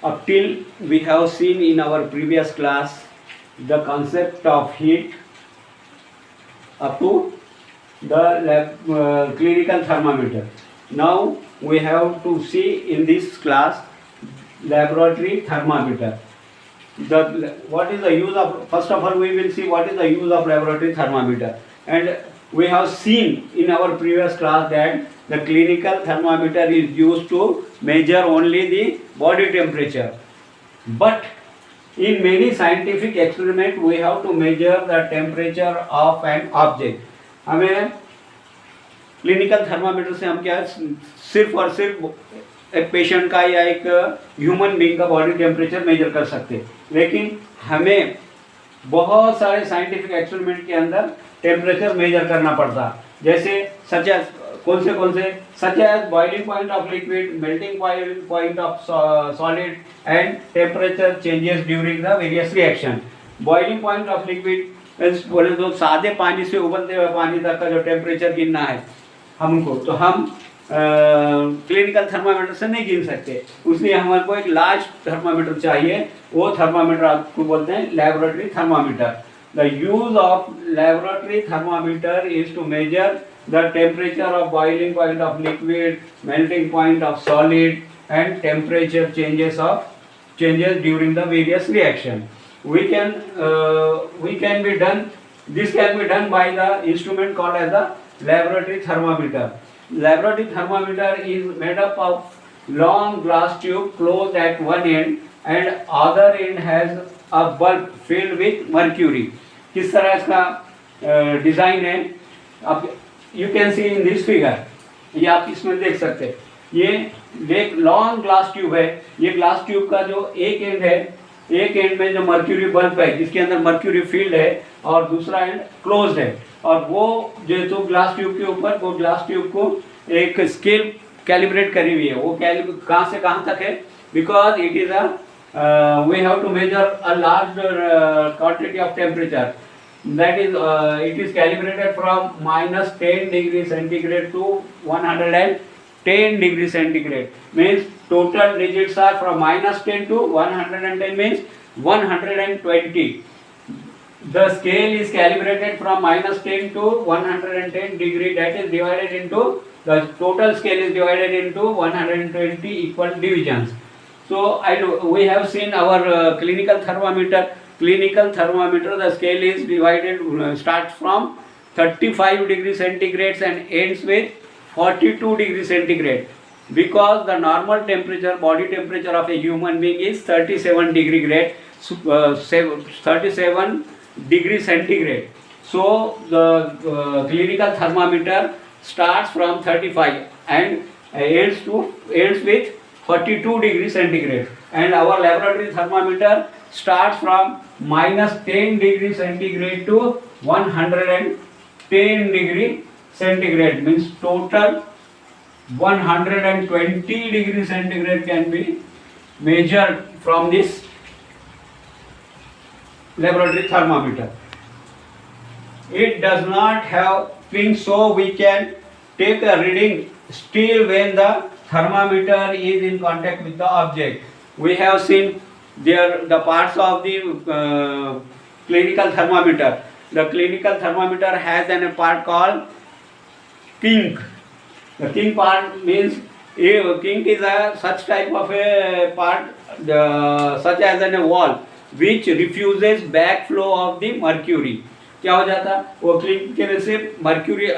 Up till we have seen in our previous class the concept of heat up to the clinical thermometer. Now we have to see in this class laboratory thermometer. What is the use of, first of all we will see what is the use of laboratory thermometer. And we have seen in our previous class that the clinical thermometer is used to measure only the body temperature. But in many scientific experiments we have to measure the temperature of an object. हमें clinical thermometer से हम क्या सिर्फ और सिर्फ एक patient का या एक ह्यूमन बीइंग का बॉडी टेम्परेचर मेजर कर सकते हैं, लेकिन हमें बहुत सारे साइंटिफिक एक्सपेरिमेंट के अंदर टेम्परेचर मेजर करना पड़ता, जैसे सच एज कौन से such as boiling point of liquid, melting point of solid and temperature changes during the various reaction. Boiling point of liquid बोले तो सादे पानी से उबलते हुए पानी तक का जो टेम्परेचर गिनना है हमको, तो हम क्लिनिकल थर्मामीटर से नहीं गिन सकते, इसलिए हमारे को एक लार्ज थर्मामीटर चाहिए. वो थर्मामीटर आपको बोलते हैं laboratory thermometer. The use of laboratory thermometer is to measure the temperature of boiling point of liquid, melting point of solid and temperature changes during the various reaction. This can be done by the instrument called as the laboratory thermometer. Laboratory thermometer is made up of long glass tube closed at one end and other end has a bulb filled with mercury. किस तरह इसका design है आप you can see in this figure. ये आप इसमें देख सकते हैं. ये एक लॉन्ग ग्लास ट्यूब है. ये ग्लास ट्यूब का जो एक एंड है, एक एंड में जो मर्क्यूरी बल्ब है जिसके अंदर मर्क्यूरी फील्ड है और दूसरा एंड क्लोज्ड है, और वो जो ग्लास ट्यूब के ऊपर वो ग्लास ट्यूब को एक स्केल कैलिब्रेट करी हुई है. वो कहाँ से कहाँ तक है, because it is we have to measure a large quantity of temperature. that is it is calibrated from -10 degree centigrade to 110 degree centigrade, means total digits are from -10 to 110, means 120. The scale is calibrated from -10 to 110 degree, that is divided into the total scale is divided into 120 equal divisions. So we have seen our clinical thermometer. Clinical thermometer, the scale is divided, starts from 35 degree centigrade and ends with 42 degree centigrade, because the normal temperature, body temperature of a human being is 37 degree grade, 37 degree centigrade. So the clinical thermometer starts from 35 and ends with 42 degree centigrade, and our laboratory thermometer starts from -10 degree centigrade to 110 degree centigrade, means total 120 degree centigrade can be measured from this laboratory thermometer. It does not have pins, so we can take a reading still when the thermometer is in contact with the object. We have seen the parts of the clinical thermometer. The clinical thermometer has a part called kink. The kink part means kink is a such type of a part, such as a wall which refuses backflow of the mercury. क्या हो जाता, वो clink के वजह से mercury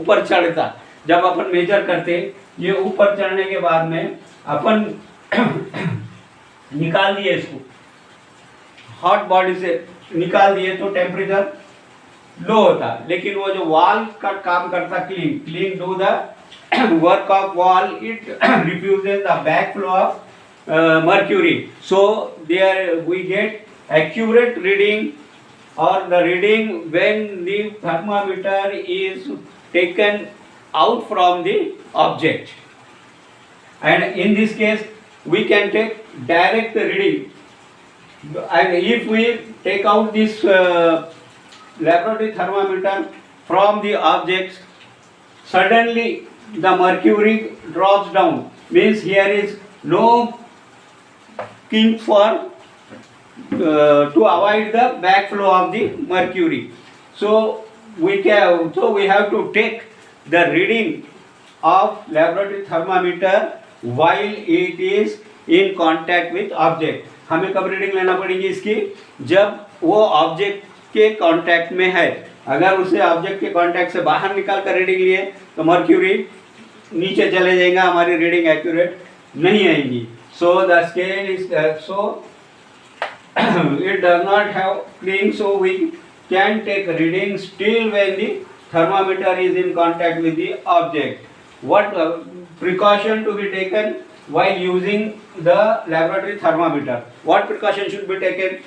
ऊपर चढ़ता. जब अपन मेजर करते, ये ऊपर चढ़ने के बाद में अपन निकाल दिए, इसको हॉट बॉडी से निकाल दिए तो टेम्परेचर लो होता, लेकिन वो जो वॉल का काम करता, clean do the work of wall, it refuses the back flow of mercury. So there we get accurate reading, or the reading when the thermometer is taken out from the object, and in this case we can take direct reading. And if we take out this laboratory thermometer from the objects, suddenly the mercury drops down, means here is no kink for to avoid the backflow of the mercury. So we have to take the reading of laboratory thermometer while it is in contact with object. हमें कब reading लेना पड़ेगी इसकी? जब वो object के contact में है. अगर उसे ऑब्जेक्ट के कांटेक्ट से बाहर निकाल कर रीडिंग लिए तो मर्क्यूरी नीचे चले जाएगा, हमारी रीडिंग एक्यूरेट नहीं आएगी. So the scale is it does not have clean, so we can take readings still when the thermometer is in contact with the object. What precaution to be taken while using the laboratory thermometer? What precaution should be taken?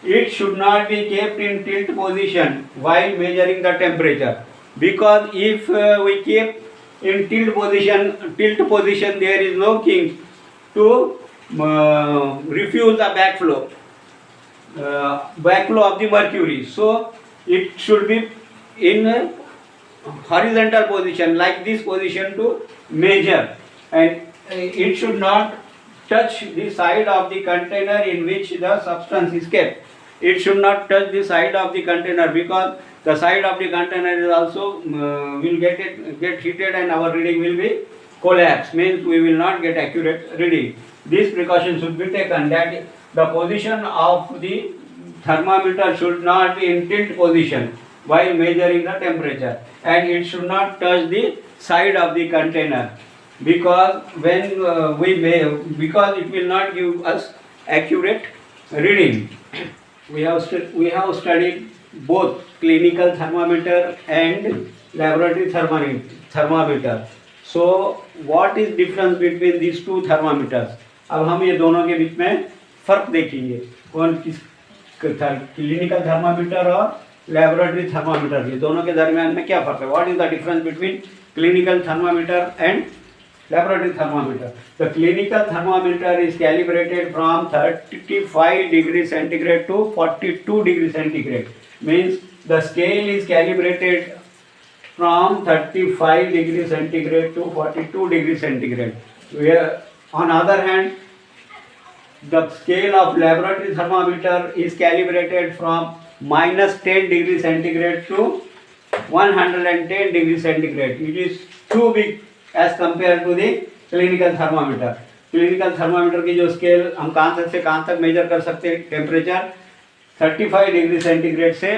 It should not be kept in tilt position while measuring the temperature, because if we keep in tilt position there is no kink to refuse the backflow of the mercury. So it should be in horizontal position, like this position, to measure, and it should not touch the side of the container in which the substance is kept. It should not touch the side of the container, because the side of the container is also will get heated and our reading will be collapsed, means we will not get accurate reading. This precaution should be taken, that the position of the thermometer should not be in tilt position while measuring the temperature, and it should not touch the side of the container, because when because it will not give us accurate reading. We have studied both clinical thermometer and laboratory thermometer. So what is difference between these two thermometers? अब हम ये दोनों के बीच में फ़र्क देखेंगे, कौन किस क्लिनिकल थर्मामीटर और लेबोरेटरी थर्मामीटर, ये दोनों के दरमियान में क्या फ़र्क है? What is the difference between clinical thermometer and laboratory thermometer? The clinical thermometer is calibrated from 35 degrees centigrade to 42 degrees centigrade. Means the scale is calibrated from 35 degrees centigrade to 42 degrees centigrade. Where on other hand, the scale of laboratory thermometer is calibrated from -10 degrees centigrade to 110 degrees centigrade. It is too big as compared to the clinical thermometer. Clinical thermometer की जो scale हम कहाँ से कहाँ तक major कर सकते हैं? टेम्परेचर 35 डिग्री सेंटीग्रेड से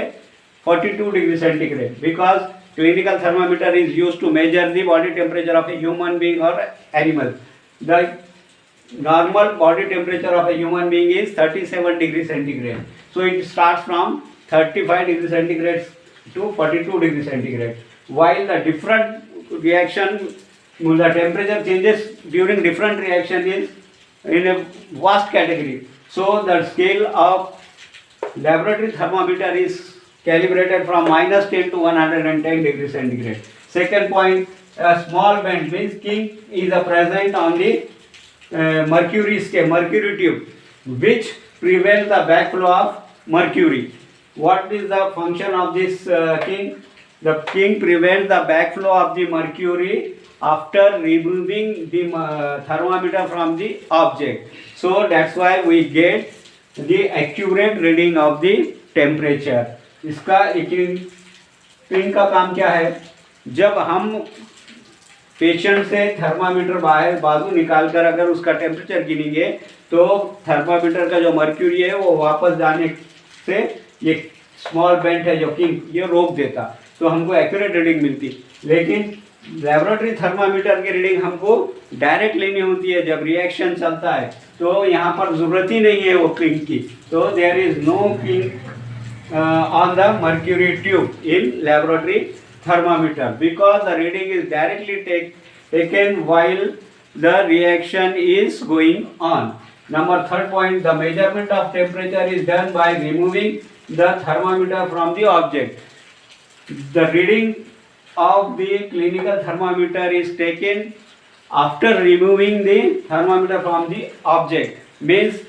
42 degree centigrade, because clinical thermometer is used to measure the body temperature of a human being or animal. The normal body temperature of a human being is 37 degrees centigrade. So it starts from 35 degrees centigrade to 42 degrees centigrade. While the different reaction, the temperature changes during different reaction is in a vast category. So the scale of laboratory thermometer is calibrated from -10 to 110 degrees centigrade. Second point, a small bend means kink is present on the mercury scale, mercury tube, which prevents the backflow of mercury. What is the function of this kink? The kink prevents the backflow of the mercury after removing the thermometer from the object. So that's why we get the accurate reading of the temperature. इसका kink का काम क्या है? जब हम patient से thermometer बाहर बाजू निकालकर अगर उसका टेम्परेचर गिनेंगे तो थर्मामीटर का जो मर्क्यूरी है वो वापस जाने से ये स्मॉल बेंट है जो किंक ये रोक देता, तो हमको एक्यूरेट रीडिंग मिलती. लेकिन लेबोरेटरी थर्मामीटर की रीडिंग हमको डायरेक्ट लेनी होती है जब रिएक्शन चलता है, तो यहाँ पर ज़रूरत ही नहीं है वो किंक की. तो there is no kink on the mercury tube in laboratory thermometer, because the reading is directly taken while the reaction is going on. Number third point, the measurement of temperature is done by removing the thermometer from the object. The reading of the clinical thermometer is taken after removing the thermometer from the object. Means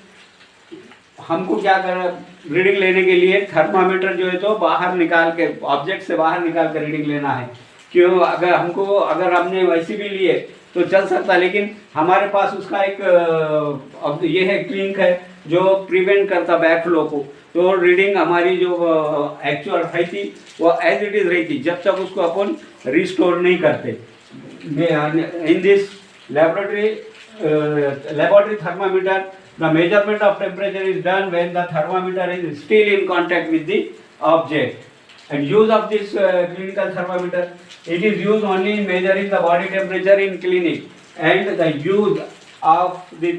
हमको क्या करना, reading लेने के लिए thermometer जो है तो बाहर निकाल के ऑब्जेक्ट से बाहर निकाल कर रीडिंग लेना है. क्यों, अगर हमने वैसे भी लिए तो चल सकता, लेकिन हमारे पास उसका एक अब ये है क्लिंक है जो प्रिवेंट करता बैक फ्लो को। तो रीडिंग हमारी जो एक्चुअल है थी वो एज इट इज रही थी जब तक उसको अपन रिस्टोर नहीं करते। In this laboratory thermometer, the measurement of temperature is done when the thermometer is still in contact with the object. And use of this clinical thermometer, it is used only in measuring the body temperature in clinic. And the use of the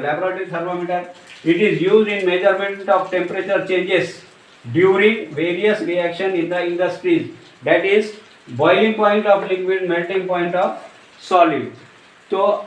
laboratory thermometer, it is used in measurement of temperature changes during various reaction in the industries, that is boiling point of liquid, melting point of solid. तो